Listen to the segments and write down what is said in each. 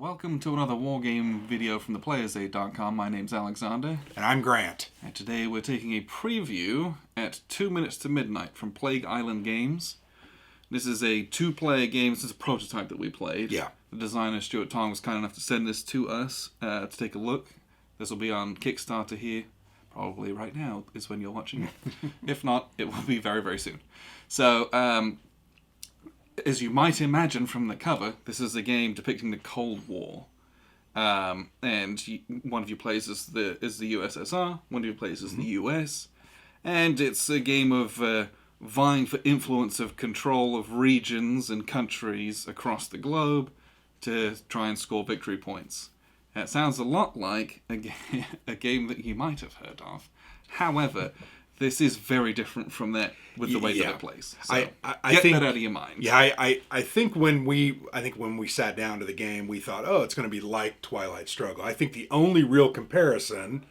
Welcome to another Wargame video from theplayersaid.com. My name's Alexander. And I'm Grant. And today we're taking a preview at 2 minutes to midnight from Plague Island Games. This is a two-player game. This is a prototype that we played. Yeah. The designer, Stuart Tong, was kind enough to send this to us to take a look. This will be on Kickstarter here. Probably right now is when you're watching it. If not, it will be very, very soon. So, as you might imagine from the cover, this is a game depicting the Cold War. And one of you plays as the USSR, one of you plays as the US. And it's a game of vying for influence of control of regions and countries across the globe to try and score victory points. It sounds a lot like a game that you might have heard of. However, this is very different from that with the way that it plays. So I think that out of your mind. Yeah, I think when we sat down to the game, we thought, oh, it's going to be like Twilight Struggle. I think the only real comparison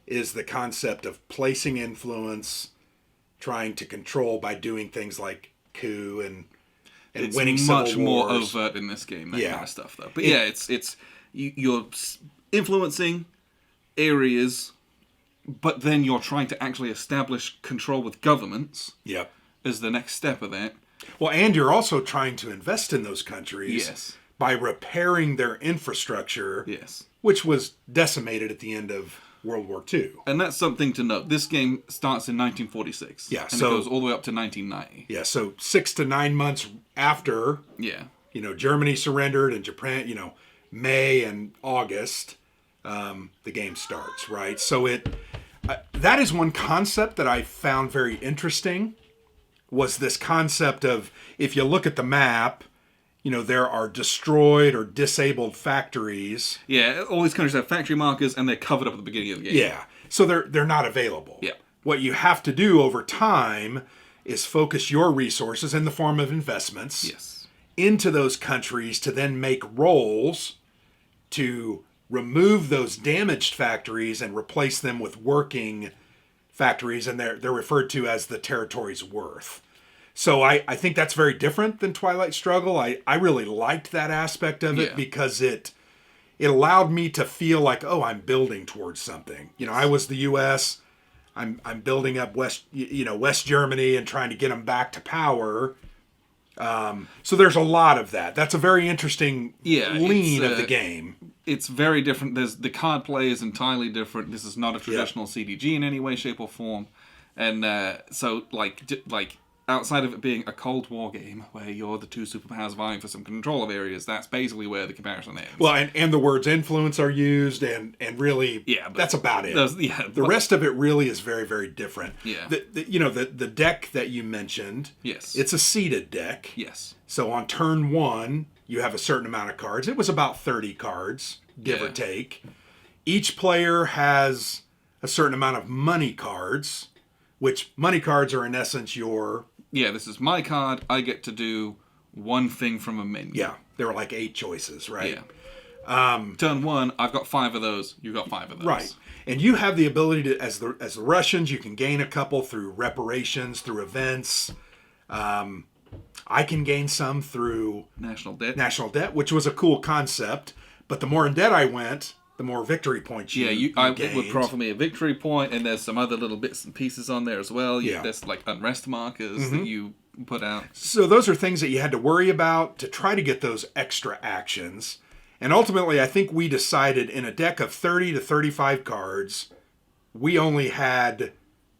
is the concept of placing influence, trying to control by doing things like coup and winning civil wars. It's much more overt in this game, that kind of stuff, though. But you're influencing areas, but then you're trying to actually establish control with governments. Yep. As the next step of that. Well, and you're also trying to invest in those countries by repairing their infrastructure, which was decimated at the end of World War II. And that's something to note. This game starts in 1946. Yeah, and it goes all the way up to 1990. Yeah, so 6 to 9 months after, Germany surrendered and Japan, May and August, the game starts, right? So that is one concept that I found very interesting, was this concept of, if you look at the map, there are destroyed or disabled factories. Yeah, all these countries have factory markers and they're covered up at the beginning of the game. Yeah, so they're not available. Yeah. What you have to do over time is focus your resources in the form of investments into those countries to then make rolls to remove those damaged factories and replace them with working factories, and they're referred to as the territory's worth. So I think that's very different than Twilight Struggle. I really liked that aspect of it because it allowed me to feel like, oh, I'm building towards something. I was the U.S., I'm building up West Germany and trying to get them back to power. So there's a lot of that. That's a very interesting lean of the game. It's very different. The card play is entirely different. This is not a traditional CDG in any way, shape, or form. And so, outside of it being a Cold War game where you're the two superpowers vying for some control of areas, that's basically where the comparison ends. Well, and the words influence are used, and really, that's about it. The rest of it really is very, very different. Yeah. The deck that you mentioned, it's a seeded deck. Yes. So on turn one, you have a certain amount of cards. It was about 30 cards, give or take. Each player has a certain amount of money cards, which money cards are in essence your... Yeah, this is my card. I get to do one thing from a menu. Yeah, there were like 8 choices, right? Yeah. Turn one, I've got 5 of those. You've got 5 of those. Right. And you have the ability to, as the Russians, you can gain a couple through reparations, through events. I can gain some through... National debt, which was a cool concept. But the more in debt I went, the more victory points you gained. It would proffer me a victory point, and there's some other little bits and pieces on there as well. There's like unrest markers that you put out. So those are things that you had to worry about to try to get those extra actions. And ultimately, I think we decided in a deck of 30 to 35 cards, we only had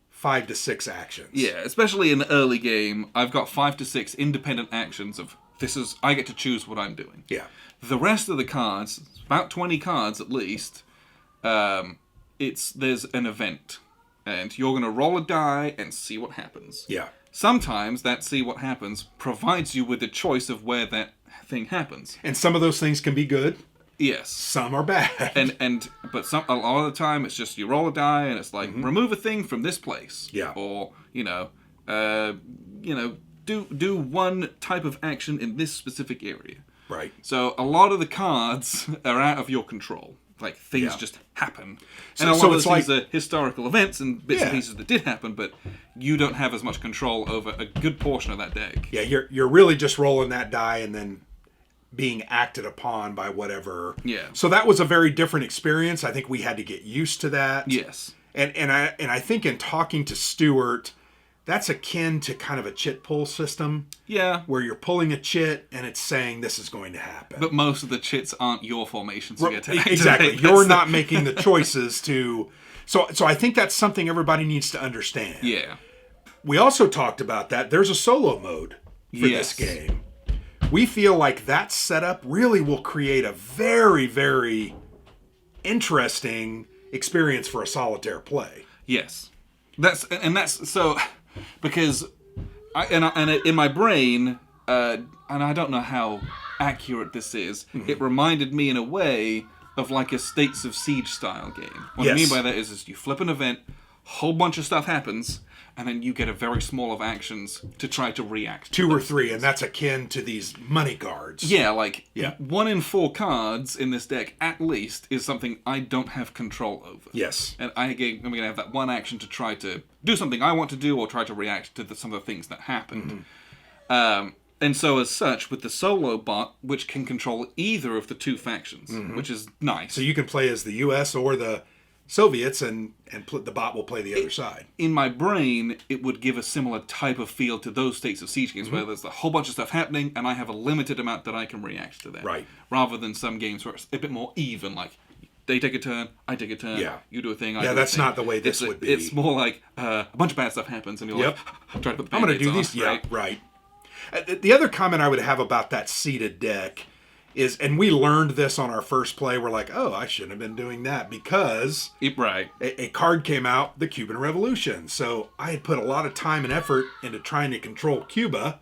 5 to 6 actions. Yeah, especially in the early game, I've got 5 to 6 independent actions of I get to choose what I'm doing. Yeah. The rest of the cards, about 20 cards at least, there's an event. And you're going to roll a die and see what happens. Yeah. Sometimes that see what happens provides you with a choice of where that thing happens. And some of those things can be good. Yes. Some are bad. But a lot of the time it's just you roll a die and it's like, remove a thing from this place. Yeah. Or, do one type of action in this specific area. Right. So a lot of the cards are out of your control. Like, things just happen. And a lot of those things are historical events and bits and pieces that did happen, but you don't have as much control over a good portion of that deck. Yeah, you're really just rolling that die and then being acted upon by whatever. Yeah. So that was a very different experience. I think we had to get used to that. Yes. And I think in talking to Stuart, that's akin to kind of a chit pull system. Yeah. Where you're pulling a chit and it's saying this is going to happen. But most of the chits aren't your formations you get to activate. Exactly. You're not making the choices to... So I think that's something everybody needs to understand. Yeah. We also talked about that. There's a solo mode for this game. We feel like that setup really will create a very, very interesting experience for a solitaire play. Yes. That's so... Because in my brain, and I don't know how accurate this is, it reminded me in a way of like a States of Siege style game. What I mean by that is you flip an event, whole bunch of stuff happens, and then you get a very small of actions to try to react to 2 or 3, and that's akin to these money cards. Yeah, 1 in 4 cards in this deck, at least, is something I don't have control over. Yes. And I'm going to have that one action to try to do something I want to do, or try to react to some of the things that happened. And so as such, with the solo bot, which can control either of the 2 factions, which is nice. So you can play as the US or the Soviets, and the bot will play the other side. In my brain, it would give a similar type of feel to those States of Siege games, where there's a whole bunch of stuff happening, and I have a limited amount that I can react to that. Right. Rather than some games where it's a bit more even, like, they take a turn, I take a turn, you do a thing, I do a thing. Yeah, that's not the way this would be. It's more like, a bunch of bad stuff happens, and you're like, try to put the I'm going to do on, these. right? Yeah, right. The other comment I would have about that seated deck is, and we learned this on our first play, we're like, oh, I shouldn't have been doing that, because a card came out, the Cuban Revolution. So I had put a lot of time and effort into trying to control Cuba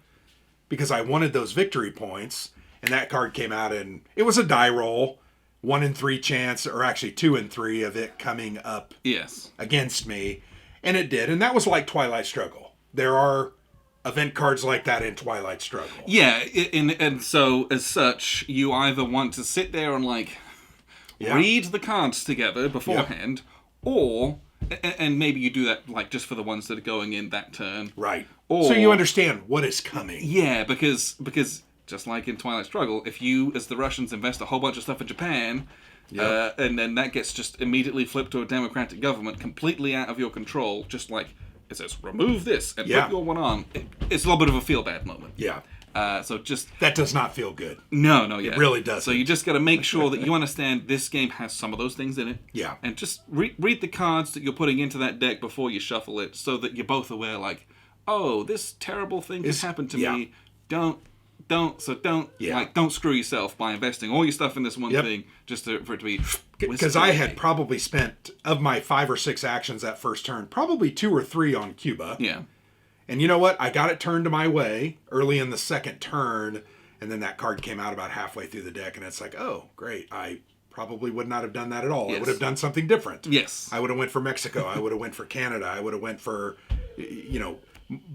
because I wanted those victory points, and that card came out, and it was a die roll, 1 in 3 chance, or actually 2 in 3 of it coming up against me, and it did. And that was like Twilight Struggle. There are event cards like that in Twilight Struggle. Yeah, and so as such, you either want to sit there and read the cards together beforehand, or and maybe you do that just for the ones that are going in that turn, right? Or, so you understand what is coming. Yeah, because just like in Twilight Struggle, if you, as the Russians, invest a whole bunch of stuff in Japan. And then that gets just immediately flipped to a democratic government, completely out of your control, just like it says, remove this and put your one on. It's a little bit of a feel-bad moment. Yeah. So just... That does not feel good. No, yeah. It really doesn't. So you just got to make sure that you understand this game has some of those things in it. Yeah. And just read the cards that you're putting into that deck before you shuffle it, so that you're both aware, oh, this terrible thing has happened to me. Don't screw yourself by investing all your stuff in this one thing just for it to be... Because I had probably spent, of my 5 or 6 actions that first turn, probably 2 or 3 on Cuba. Yeah. And you know what? I got it turned to my way early in the second turn, and then that card came out about halfway through the deck, and it's like, oh, great. I probably would not have done that at all. Yes. I would have done something different. Yes. I would have went for Mexico. I would have went for Canada. I would have went for,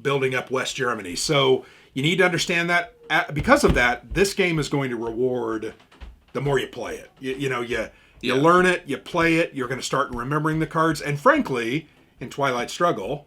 building up West Germany. So you need to understand that. Because of that, this game is going to reward the more you play it. You learn it, you play it, you're going to start remembering the cards. And frankly, in Twilight Struggle,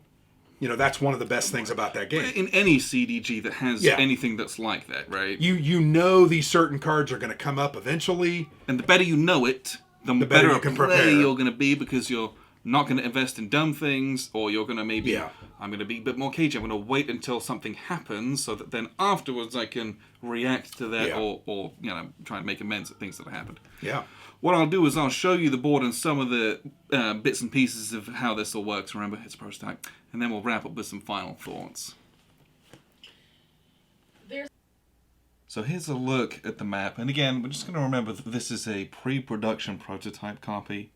that's one of the best things about that game. In any CDG that has anything that's like that, right? You know these certain cards are going to come up eventually. And the better you know it, the better you can prepare you're going to be, because you're not going to invest in dumb things, or you're going to maybe, I'm going to be a bit more cagey. I'm going to wait until something happens so that then afterwards I can react to that or try and make amends at things that have happened. Yeah. What I'll do is I'll show you the board and some of the bits and pieces of how this all works. Remember, it's a prototype. And then we'll wrap up with some final thoughts. So here's a look at the map. And again, we're just going to remember that this is a pre-production prototype copy.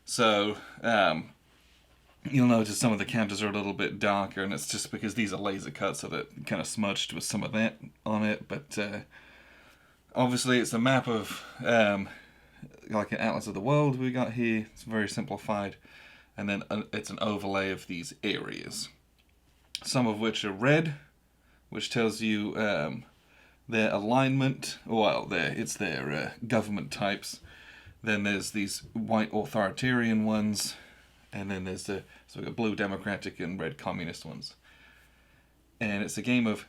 So you'll notice some of the counters are a little bit darker, and it's just because these are laser cuts, so that kind of smudged with some of that on it. But obviously it's a map of... like an atlas of the world we got here. It's very simplified, and then it's an overlay of these areas, some of which are red, which tells you their alignment. It's their government types. Then there's these white authoritarian ones, and then there's so we've got blue democratic and red communist ones. And it's a game of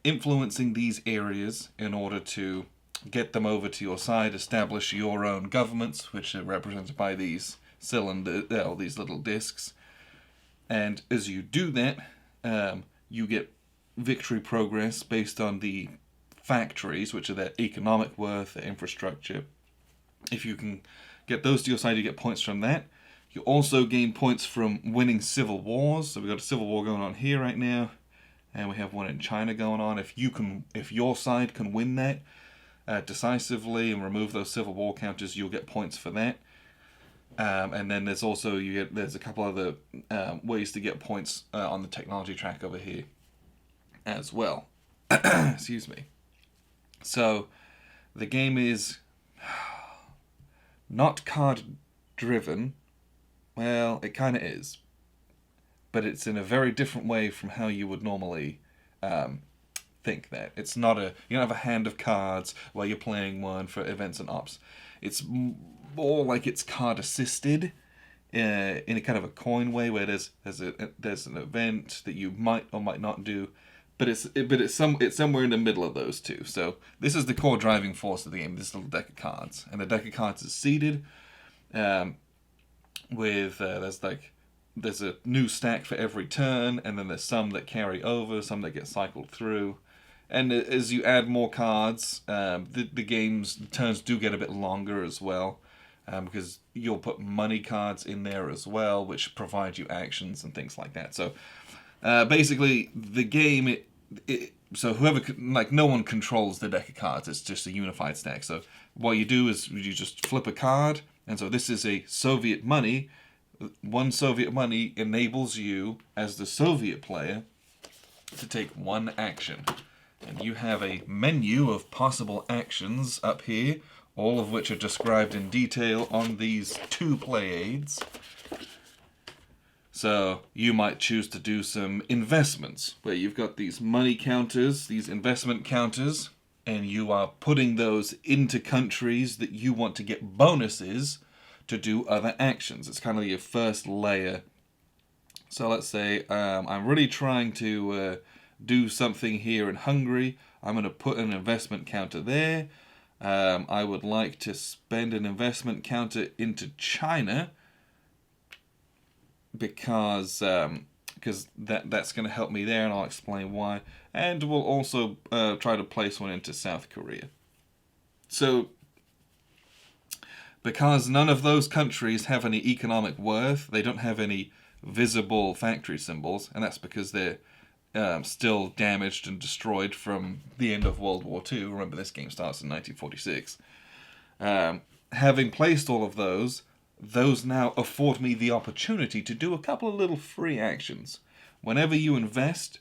influencing these areas in order to get them over to your side, establish your own governments, which are represented by these these little discs. And as you do that, you get victory progress based on the factories, which are their economic worth, their infrastructure. If you can get those to your side, you get points from that. You also gain points from winning civil wars. So we've got a civil war going on here right now, and we have one in China going on. If your side can win that decisively and remove those civil war counters, you'll get points for that. And then there's also there's a couple other ways to get points on the technology track over here as well. Excuse me. So the game is not card driven. Well, it kind of is, but it's in a very different way from how you would normally think that. It's not you don't have a hand of cards while you're playing one for events and ops. It's more like it's card assisted in a kind of a coin way, where there's an event that you might or might not do, but it's somewhere in the middle of those two. So this is the core driving force of the game. This little deck of cards, and the deck of cards is seeded with there's a new stack for every turn, and then there's some that carry over, some that get cycled through. And as you add more cards, the game's turns do get a bit longer as well, because you'll put money cards in there as well, which provide you actions and things like that. So basically, the game, so no one controls the deck of cards. It's just a unified stack. So what you do is you just flip a card, and so this is a Soviet money. One Soviet money enables you, as the Soviet player, to take one action. And you have a menu of possible actions up here, all of which are described in detail on these 2 play aids. So you might choose to do some investments, where you've got these money counters, these investment counters, and you are putting those into countries that you want to get bonuses to do other actions. It's kind of your first layer. So let's say I'm really trying to do something here in Hungary. I'm going to put an investment counter there. I would like to spend an investment counter into China because that's going to help me there, and I'll explain why. And we'll also try to place one into South Korea. So because none of those countries have any economic worth, they don't have any visible factory symbols, and that's because they're still damaged and destroyed from the end of World War II. Remember, this game starts in 1946. Having placed all of those now afford me the opportunity to do a couple of little free actions. Whenever you invest,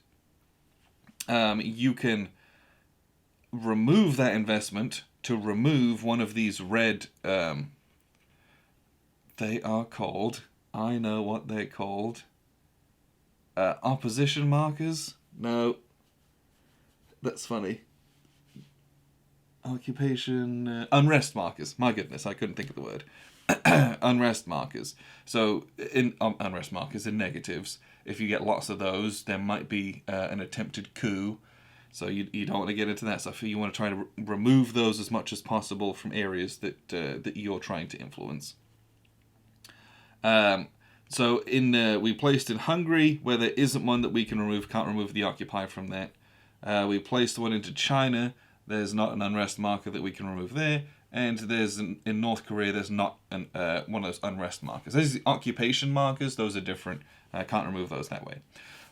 you can remove that investment to remove one of these red, they are called, I know what they're called, opposition markers? No. That's funny. Occupation, unrest markers. My goodness, I couldn't think of the word. Unrest markers. So, unrest markers in negatives. If you get lots of those, there might be an attempted coup. So you don't want to get into that stuff. You want to try to remove those as much as possible from areas that you're trying to influence. So we placed in Hungary, where there isn't one that we can remove, can't remove the occupy from that. We placed one into China, there's not an unrest marker that we can remove there. And there's in North Korea, there's not one of those unrest markers. Those are the occupation markers, those are different. I can't remove those that way.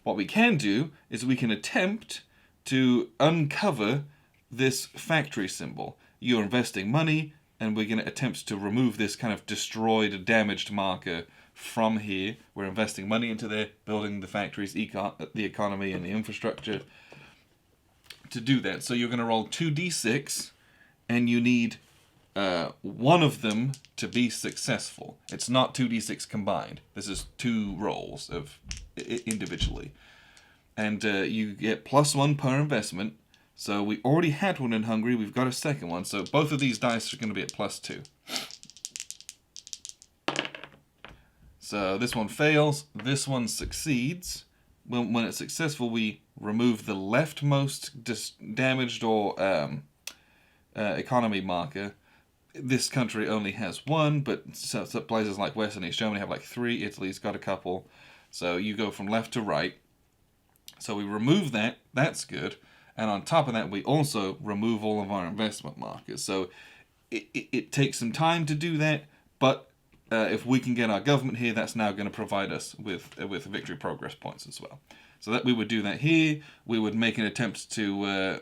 What we can do is we can attempt to uncover this factory symbol. You're investing money, and we're going to attempt to remove this kind of destroyed, damaged marker from here. We're investing money into there, building the factories, the economy, and the infrastructure to do that. So you're going to roll 2d6, and you need one of them to be successful. It's not 2d6 combined. This is 2 rolls of individually. And you get +1 per investment. So we already had one in Hungary. We've got a second one. So both of these dice are going to be at +2. So this one fails. This one succeeds. when it's successful, we remove the leftmost damaged or economy marker. This country only has one, but so places like West and East Germany have like 3. Italy's got a couple. So you go from left to right. So we remove that. That's good. And on top of that, we also remove all of our investment markers. So it takes some time to do that, but if we can get our government here, that's now going to provide us with victory progress points as well. So that we would do that here. We would make an attempt to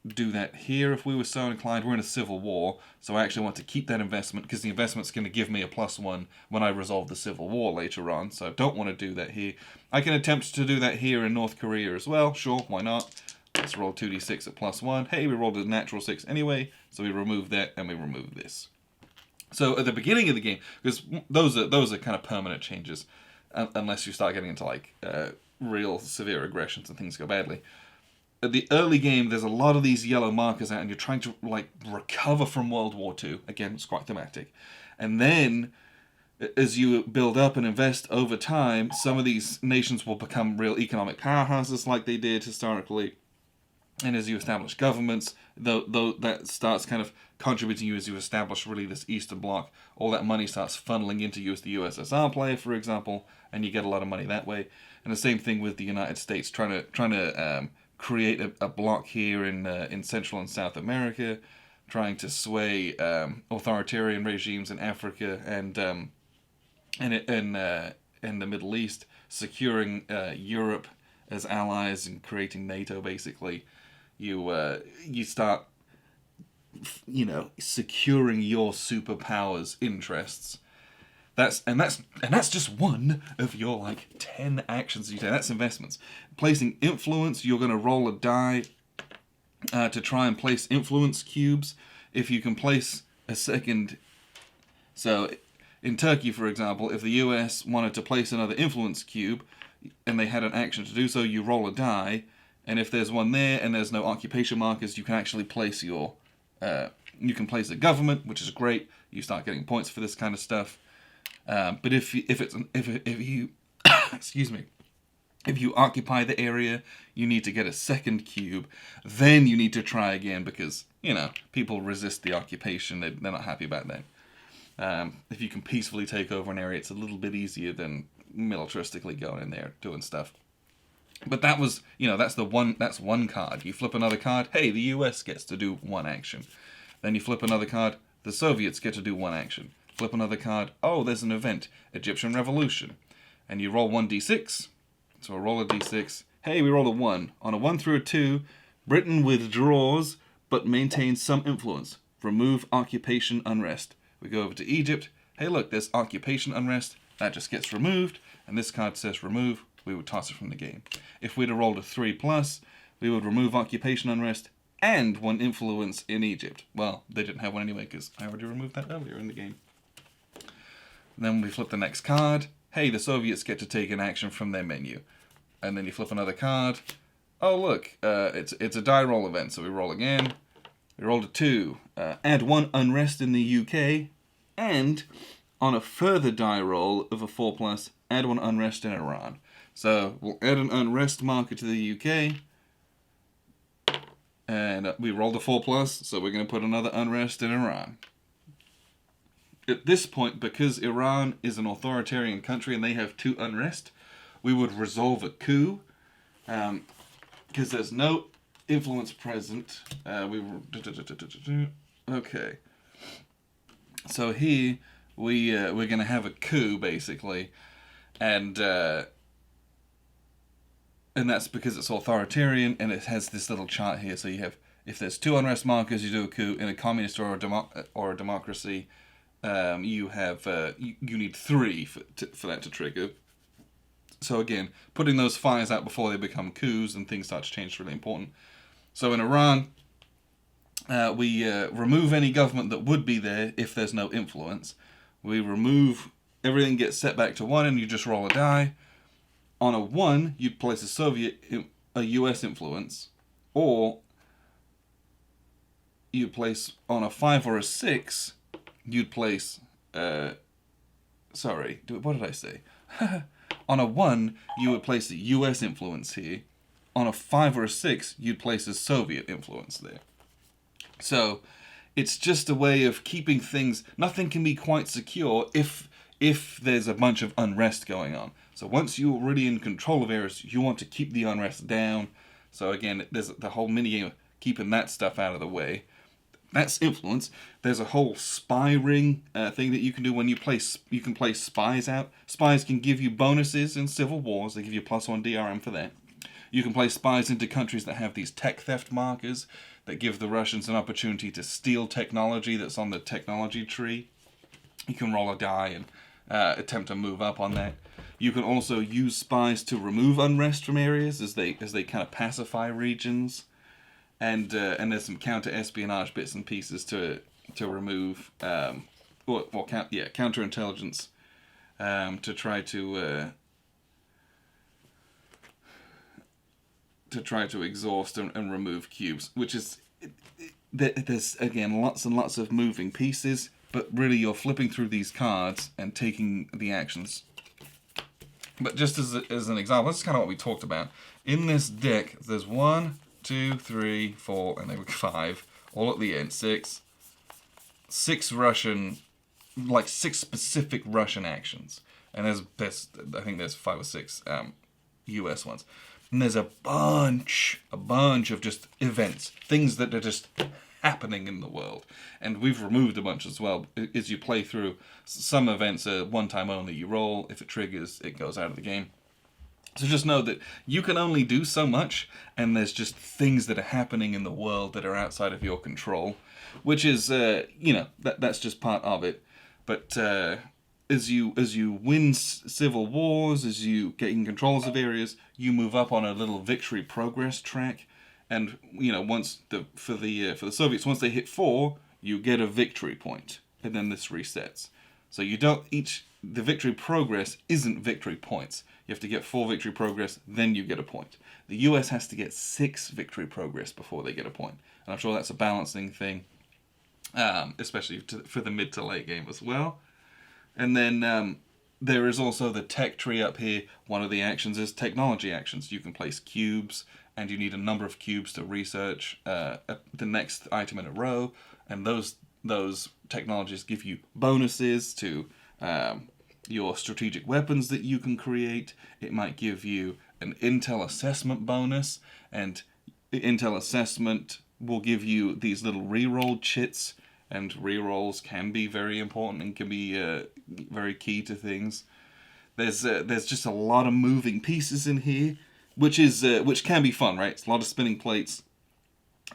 do that here if we were so inclined. We're in a civil war, so I actually want to keep that investment because the investment's going to give me a +1 when I resolve the civil war later on. So I don't want to do that here. I can attempt to do that here in North Korea as well. Sure, why not? Let's roll 2d6 at +1. Hey, we rolled a natural 6 anyway, so we remove that and we remove this. So at the beginning of the game, because those are kind of permanent changes, unless you start getting into like real severe aggressions and things go badly. At the early game, there's a lot of these yellow markers out, and you're trying to like recover from World War II. Again, it's quite thematic. And then, as you build up and invest over time, some of these nations will become real economic powerhouses like they did historically. And as you establish governments, though that starts kind of contributing you as you establish really this Eastern Bloc. All that money starts funneling into you as the USSR player, for example, and you get a lot of money that way. And the same thing with the United States, trying to create a bloc here in Central and South America, trying to sway authoritarian regimes in Africa and in the Middle East, securing Europe as allies and creating NATO. Basically, you start securing your superpower's interests. That's just one of your like 10 actions you take. That's investments. Placing influence, you're going to roll a die to try and place influence cubes. If you can place a second, so in Turkey, for example, if the US wanted to place another influence cube and they had an action to do so, you roll a die, and if there's one there and there's no occupation markers, you can actually place your you can place a government, which is great. You start getting points for this kind of stuff. But if you excuse me, if you occupy the area, you need to get a second cube. Then you need to try again because people resist the occupation. They're not happy about that. If you can peacefully take over an area, it's a little bit easier than militaristically going in there doing stuff. But that was that's one card. You flip another card. Hey, the US gets to do one action. Then you flip another card. The Soviets get to do one action. Flip another card. Oh, there's an event. Egyptian Revolution. And you roll 1d6. So I roll a d6. Hey, we rolled a 1. On a 1 through a 2, Britain withdraws but maintains some influence. Remove occupation unrest. We go over to Egypt. Hey, look, there's occupation unrest. That just gets removed. And this card says remove. We would toss it from the game. If we'd have rolled a 3+, we would remove occupation unrest and 1 influence in Egypt. Well, they didn't have one anyway because I already removed that earlier in the game. Then we flip the next card. Hey, the Soviets get to take an action from their menu. And then you flip another card. Oh, look, it's a die roll event, so we roll again. We rolled a 2. Add 1 unrest in the UK. And on a further die roll of a 4+, add 1 unrest in Iran. So we'll add an unrest marker to the UK. And we rolled a 4+, so we're going to put another unrest in Iran. At this point, because Iran is an authoritarian country and they have 2 unrest, we would resolve a coup. Because there's no influence present. Okay. So here, we're going to have a coup, basically. And that's because it's authoritarian, and it has this little chart here. So you have, if there's 2 unrest markers, you do a coup. In a communist or a democracy, you have you need 3 for that to trigger. So again, putting those fires out before they become coups and things start to change is really important. So in Iran, we remove any government that would be there if there's no influence. We remove, everything gets set back to 1 and you just roll a die. On a 1, you'd place a US influence, or you'd place on a 5 or a 6, you'd place, sorry, what did I say? On a 1, you would place the US influence here. On a 5 or a 6, you'd place a Soviet influence there. So it's just a way of keeping things... Nothing can be quite secure if there's a bunch of unrest going on. So once you're really in control of areas, you want to keep the unrest down. So again, there's the whole minigame of keeping that stuff out of the way. That's influence. There's a whole spy ring thing that you can do when you can place spies out. Spies can give you bonuses in civil wars. They give you +1 DRM for that. You can place spies into countries that have these tech theft markers that give the Russians an opportunity to steal technology that's on the technology tree. You can roll a die and attempt to move up on that. You can also use spies to remove unrest from areas as they kind of pacify regions. And there's some counter-espionage bits and pieces to remove, counterintelligence to try to exhaust and remove cubes, which is there's again lots and lots of moving pieces, but really you're flipping through these cards and taking the actions. But just as an example, this is kind of what we talked about. In this deck, there's 1, 2, 3, 4, and there were 5, all at the end. 6 Russian, like 6 specific Russian actions, and there's I think there's 5 or 6 US ones, and there's a bunch of just events, things that are just happening in the world, and we've removed a bunch as well. As you play through, some events are one time only. You roll, if it triggers, it goes out of the game. So just know that you can only do so much, and there's just things that are happening in the world that are outside of your control, which is, that's just part of it. But as you win civil wars, as you get in controls of areas, you move up on a little victory progress track, and once for the Soviets, once they hit 4, you get a victory point, and then this resets. So the victory progress isn't victory points. You have to get 4 victory progress, then you get a point. The US has to get 6 victory progress before they get a point. And I'm sure that's a balancing thing, especially for the mid to late game as well. And then there is also the tech tree up here. One of the actions is technology actions. You can place cubes, and you need a number of cubes to research the next item in a row. And those technologies give you bonuses to... your strategic weapons that you can create. It might give you an intel assessment bonus, and intel assessment will give you these little reroll chits, and rerolls can be very important and can be very key to things. There's just a lot of moving pieces in here, which can be fun, right? It's a lot of spinning plates.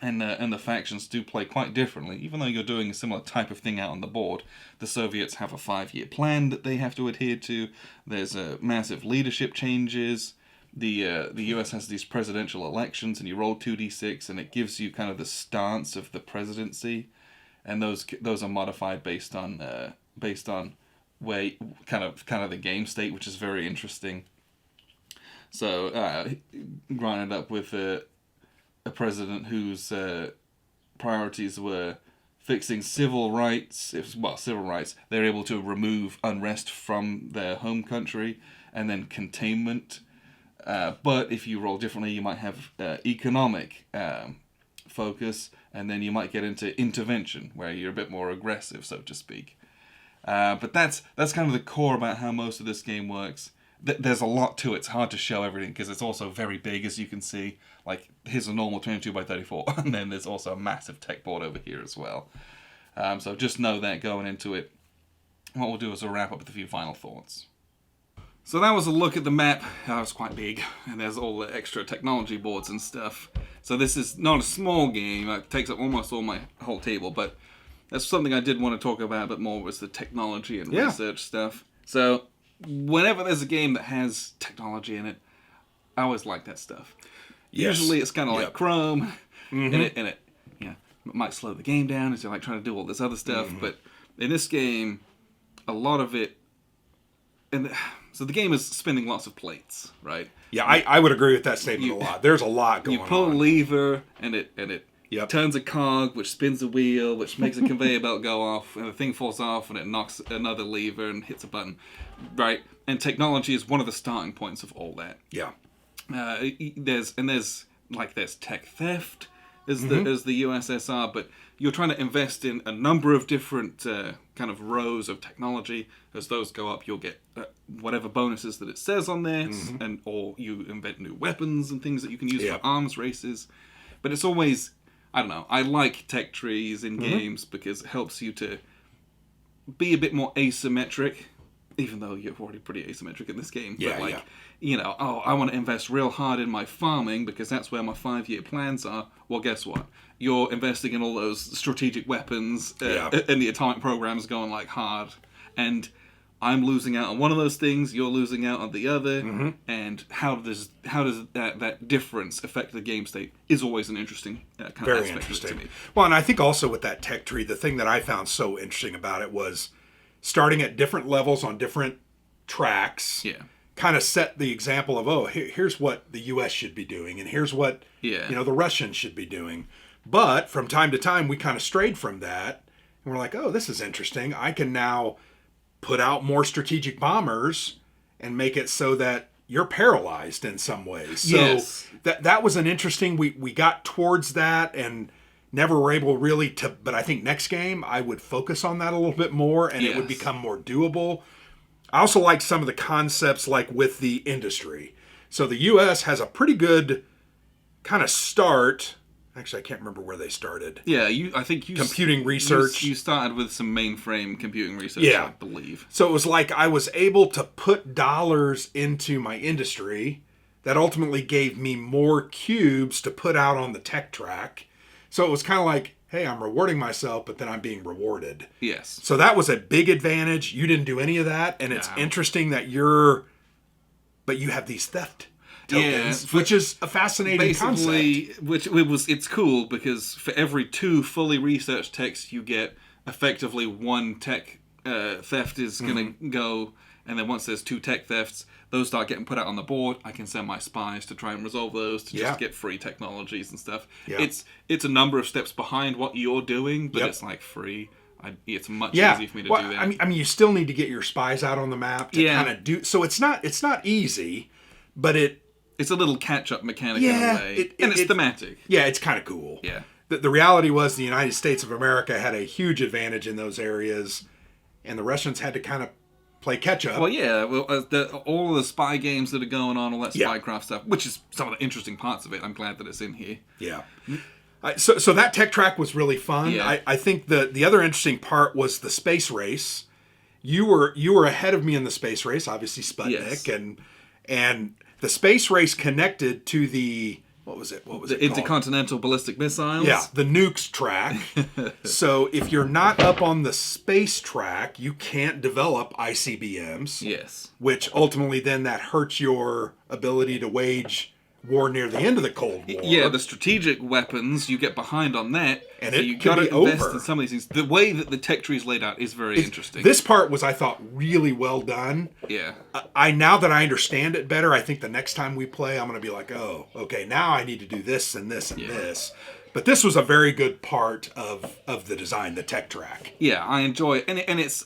And the factions do play quite differently. Even though you're doing a similar type of thing out on the board, the Soviets have a 5-year plan that they have to adhere to. There's massive leadership changes. The US has these presidential elections, and you roll 2d6, and it gives you kind of the stance of the presidency. And those are modified based on where kind of the game state, which is very interesting. So grinded up with a president whose priorities were fixing civil rights. Civil rights. They're able to remove unrest from their home country, and then containment. But if you roll differently, you might have economic focus, and then you might get into intervention, where you're a bit more aggressive, so to speak. But that's kind of the core about how most of this game works. There's a lot to it. It's hard to show everything because it's also very big, as you can see. Like, here's a normal 22x34, and then there's also a massive tech board over here as well. So just know that going into it. What we'll do is we'll wrap up with a few final thoughts. So that was a look at the map. It was quite big, and there's all the extra technology boards and stuff. So this is not a small game. It takes up almost all my whole table, but that's something I did want to talk about a bit more, was the technology and research stuff. So whenever there's a game that has technology in it, I always like that stuff. Yes. Usually it's kind of like Chrome, and it might slow the game down as you're like trying to do all this other stuff. But in this game, a lot of it, so the game is spinning lots of plates, right? Yeah, I would agree with that statement a lot. There's a lot going on. You pull a lever, and it turns a cog, which spins a wheel, which makes a conveyor belt go off, and the thing falls off, and it knocks another lever and hits a button, right? And technology is one of the starting points of all that. Yeah. There's tech theft as the USSR, but you're trying to invest in a number of different kind of rows of technology. As those go up, you'll get whatever bonuses that it says on there, or you invent new weapons and things that you can use for arms races. But it's always, I don't know, I like tech trees in games because it helps you to be a bit more asymmetric, even though you're already pretty asymmetric in this game. Yeah, but I want to invest real hard in my farming because that's where my 5-year plans are. Well, guess what? You're investing in all those strategic weapons, and the atomic program's going like hard. And I'm losing out on one of those things, you're losing out on the other, and how does that difference affect the game state is always an interesting kind of aspect of it to me. Well, and I think also with that tech tree, the thing that I found so interesting about it was starting at different levels on different tracks. Yeah. Kind of set the example of, here's what the U.S. should be doing, and here's what the Russians should be doing. But from time to time, we kind of strayed from that, and we're like, this is interesting. I can now put out more strategic bombers and make it so that you're paralyzed in some ways. So that was an interesting. We got towards that and never were able really to. But I think next game I would focus on that a little bit more, and it would become more doable. I also like some of the concepts like with the industry. So the U.S. has a pretty good kind of start. Actually, I can't remember where they started. Yeah, I think computing research. You started with some mainframe computing research, I believe. So it was like I was able to put dollars into my industry that ultimately gave me more cubes to put out on the tech track. So it was kind of like, hey, I'm rewarding myself, but then I'm being rewarded. Yes. So that was a big advantage. You didn't do any of that, and it's interesting that but you have these theft tokens, which is a fascinating concept. It's cool because for every 2 fully researched techs, you get effectively 1 tech theft is going to go, and then once there's 2 tech thefts, those start getting put out on the board. I can send my spies to try and resolve those to just get free technologies and stuff. Yeah. It's a number of steps behind what you're doing, but it's like free. It's much easier for me to do that. I mean, you still need to get your spies out on the map to kind of do. So it's not easy, but it's a little catch-up mechanic in a way, and it's thematic. Yeah, it's kind of cool. Yeah. The reality was the United States of America had a huge advantage in those areas, and the Russians had to kind of play catch-up. Well, yeah. All of the spy games that are going on, all that spycraft stuff, which is some of the interesting parts of it. I'm glad that it's in here. Yeah. So that tech track was really fun. Yeah. I think the other interesting part was the space race. You were ahead of me in the space race, obviously Sputnik, and the space race connected to the what was it the intercontinental ballistic missiles? Yeah, the nukes track. So if you're not up on the space track, you can't develop ICBMs. Yes. Which ultimately then that hurts your ability to wage war near the end of the Cold War. Yeah, the strategic weapons, you get behind on that. And so it you could be invest over. In some of these things. The way that the tech tree is laid out is very interesting. This part was, I thought, really well done. Yeah. Now that I understand it better, I think the next time we play, I'm going to be like, oh, okay, now I need to do this and this and this. But this was a very good part of the design, the tech track. Yeah, I enjoy it. And it's,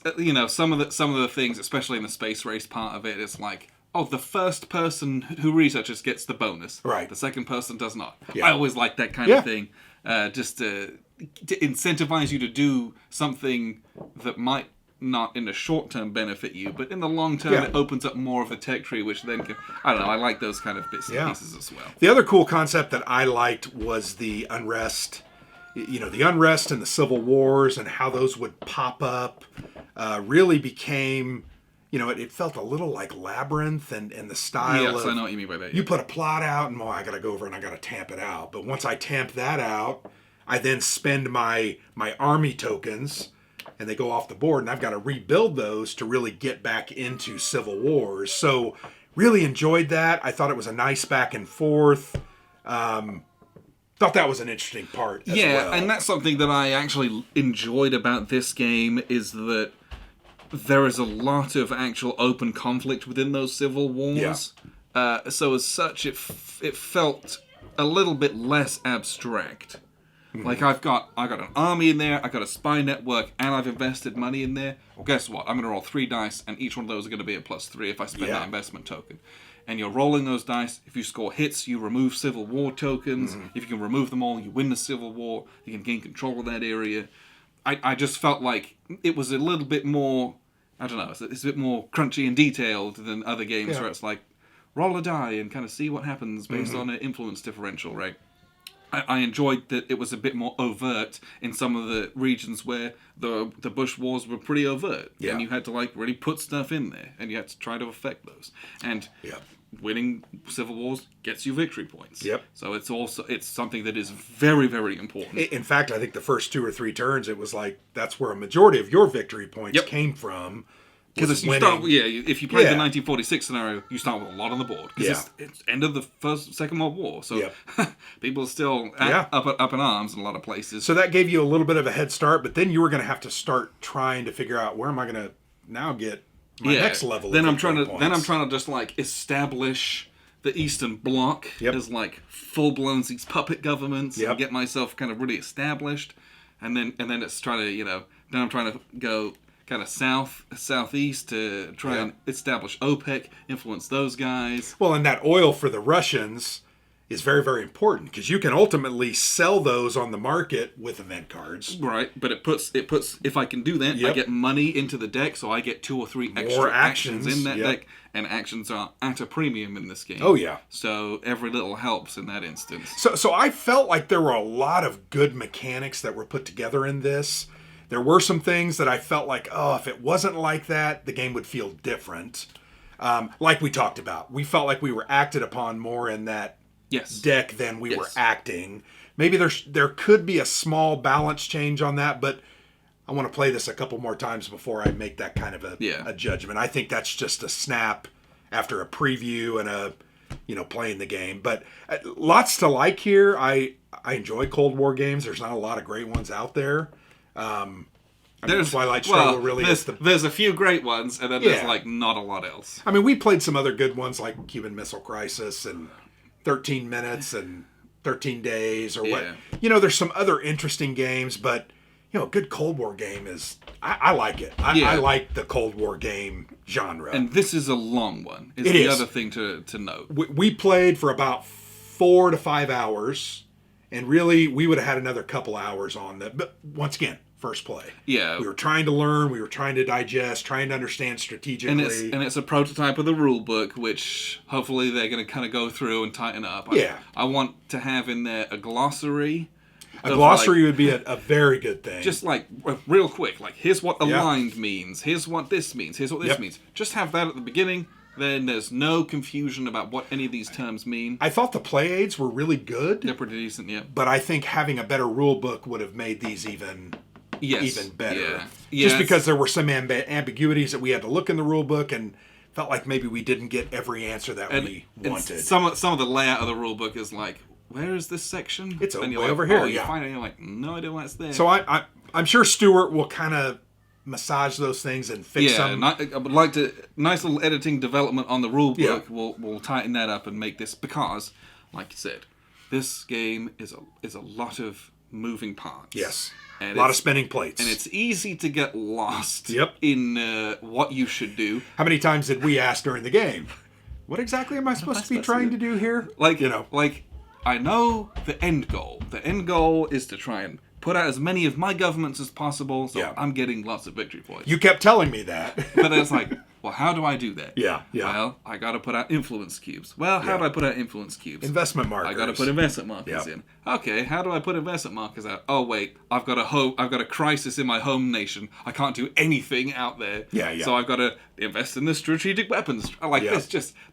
some of the things, especially in the space race part of it, it's like, the first person who researches gets the bonus. Right. The second person does not. Yeah. I always like that kind of thing. Just to incentivize you to do something that might not in the short term benefit you, but in the long term it opens up more of a tech tree, which then can, I don't know, I like those kind of bits and pieces as well. The other cool concept that I liked was the unrest. The unrest and the civil wars and how those would pop up really became... it felt a little like Labyrinth and the style of... Yes, I know what you mean by that. You put a plot out and, I got to go over and I got to tamp it out. But once I tamp that out, I then spend my army tokens and they go off the board and I've got to rebuild those to really get back into civil wars. So really enjoyed that. I thought it was a nice back and forth. Thought that was an interesting part as well. Yeah, and that's something that I actually enjoyed about this game is that there is a lot of actual open conflict within those civil wars. Yeah. So as such, it felt a little bit less abstract. Like I got an army in there, I got a spy network, and I've invested money in there. Well, guess what? I'm going to roll 3 dice, and each one of those are going to be a +3 if I spend that investment token. And you're rolling those dice. If you score hits, you remove Civil War tokens. If you can remove them all, you win the Civil War. You can gain control of that area. I just felt like it was a little bit more, I don't know, it's a bit more crunchy and detailed than other games where it's like, roll a die and kind of see what happens based on an influence differential, right? I enjoyed that it was a bit more overt in some of the regions where the Bush Wars were pretty overt. Yeah. And you had to like really put stuff in there and you had to try to affect those. And winning Civil Wars gets you victory points. Yep. So it's something that is very, very important. In fact, I think the first 2 or 3 turns, it was like that's where a majority of your victory points came from. Because if you play the 1946 scenario, you start with a lot on the board. Because it's end of the Second World War. So people are still up in arms in a lot of places. So that gave you a little bit of a head start, but then you were going to have to start trying to figure out where am I going to now get my next level then of I'm trying points. Then I'm trying to just like establish the Eastern Bloc as like full-blown these puppet governments and get myself kind of really established. And then it's trying to, then I'm trying to go kind of southeast to try and establish OPEC, influence those guys. Well, and that oil for the Russians is very, very important because you can ultimately sell those on the market with event cards. Right, but it puts if I can do that, I get money into the deck, so I get 2 or 3 extra actions in that deck, and actions are at a premium in this game. Oh yeah. So every little helps in that instance. So I felt like there were a lot of good mechanics that were put together in this. There were some things that I felt like, if it wasn't like that, the game would feel different. Like we talked about. We felt like we were acted upon more in that deck than we were acting. Maybe there could be a small balance change on that, but I want to play this a couple more times before I make that kind of a judgment. I think that's just a snap after a preview and playing the game. But lots to like here. I enjoy Cold War games. There's not a lot of great ones out there. There's Twilight Struggle really is there's a few great ones, and then there's like not a lot else. I mean, we played some other good ones like Cuban Missile Crisis and 13 Minutes and 13 Days or what. There's some other interesting games, but a good Cold War game is I like it. I like the Cold War game genre. And this is a long one. Is the other thing to note. We played for about 4 to 5 hours, and really we would have had another couple hours on that. But once again, first play. Yeah. We were trying to learn, we were trying to digest, trying to understand strategically. And it's a prototype of the rule book, which hopefully they're going to kind of go through and tighten up. I want to have in there a glossary. A glossary would be a very good thing. Just like, real quick, like, here's what aligned means, here's what this means, here's what this means. Just have that at the beginning. Then there's no confusion about what any of these terms mean. I thought the play aids were really good. They're pretty decent, But I think having a better rule book would have made these even better. Yeah. Just because there were some ambiguities that we had to look in the rule book and felt like maybe we didn't get every answer that we wanted. Some of the layout of the rule book is like, where is this section? It's way over here. You find it and you're like, no idea why it's there. So I'm sure Stuart will kind of massage those things and fix them. I would like to, nice little editing development on the rule book. We'll tighten that up and make this, because, like you said, this game is a lot of moving parts. Yes. And a lot of spinning plates. And it's easy to get lost in what you should do. How many times did we ask during the game, what exactly am I supposed to be trying to do here? Like, I know the end goal. The end goal is to try and put out as many of my governments as possible, so I'm getting lots of victory points. You kept telling me that. But it's like, well, how do I do that? Yeah. Well, I got to put out influence cubes. Well, how do I put out influence cubes? Investment markers. I got to put investment markers in. Okay, how do I put investment markers out? Oh wait, I've got a crisis in my home nation. I can't do anything out there. Yeah. So I've got to invest in the strategic weapons.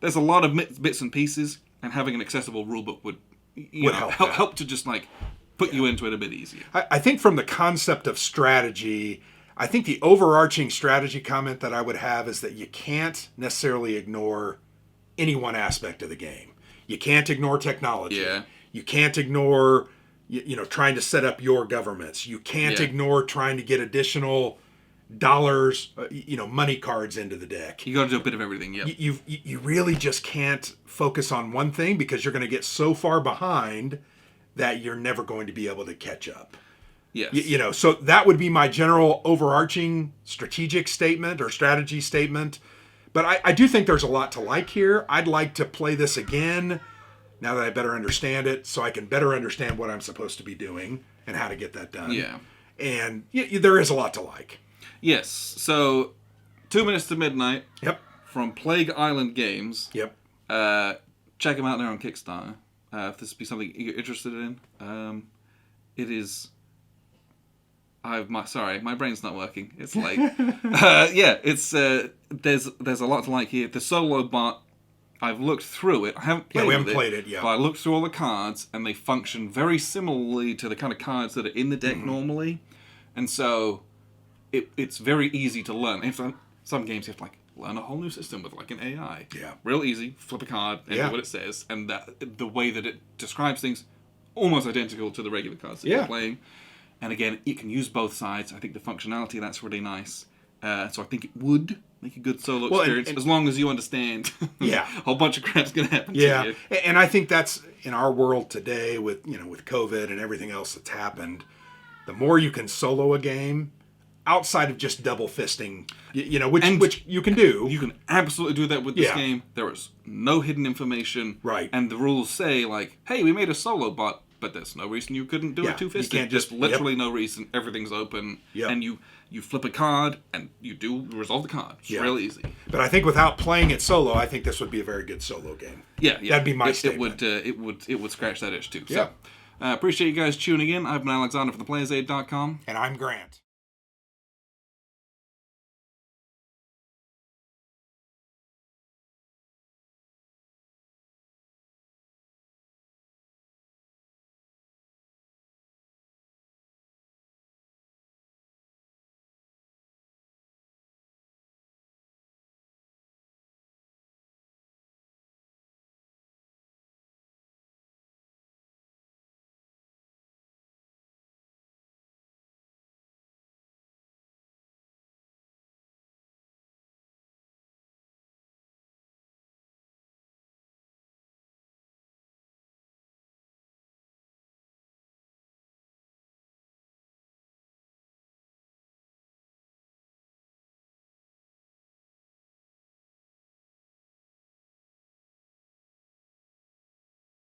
There's a lot of bits and pieces, and having an accessible rulebook would help to just like put you into it a bit easier. I think from the concept of strategy, I think the overarching strategy comment that I would have is that you can't necessarily ignore any one aspect of the game. You can't ignore technology. Yeah. You can't ignore, trying to set up your governments. You can't ignore trying to get additional dollars, money cards into the deck. You got to do a bit of everything. Yeah. You really just can't focus on one thing because you're going to get so far behind that you're never going to be able to catch up. Yes. You know, so that would be my general overarching strategic statement or strategy statement. But I do think there's a lot to like here. I'd like to play this again now that I better understand it, so I can better understand what I'm supposed to be doing and how to get that done. Yeah. And there is a lot to like. Yes. So, 2 Minutes to Midnight. Yep. From Plague Island Games. Yep. Check them out there on Kickstarter. If this would be something you're interested in. It is... my brain's not working. It's late. It's there's a lot to like here. The solo bot, I've looked through it. I haven't played we haven't played it, but I looked through all the cards, and they function very similarly to the kind of cards that are in the deck normally, and so it's very easy to learn. In some games you have to learn a whole new system with an AI. Yeah, real easy. Flip a card and do what it says, and the way that it describes things, almost identical to the regular cards that you're playing. And again, you can use both sides. I think the functionality, that's really nice. So I think it would make a good solo experience, as long as you understand a whole bunch of crap's going to happen to you. And I think that's, in our world today, with COVID and everything else that's happened, the more you can solo a game, outside of just double fisting, which you can do. You can absolutely do that with this game. There is no hidden information. Right. And the rules say, hey, we made a solo bot, but there's no reason you couldn't do it two-fisted. You can't just literally no reason. Everything's open. Yep. And you flip a card and you do resolve the card. It's real easy. But I think without playing it solo, I think this would be a very good solo game. Yeah. That'd be my statement. It would scratch that itch too. Yeah. So appreciate you guys tuning in. I've been Alexander for theplayersaid.com. And I'm Grant.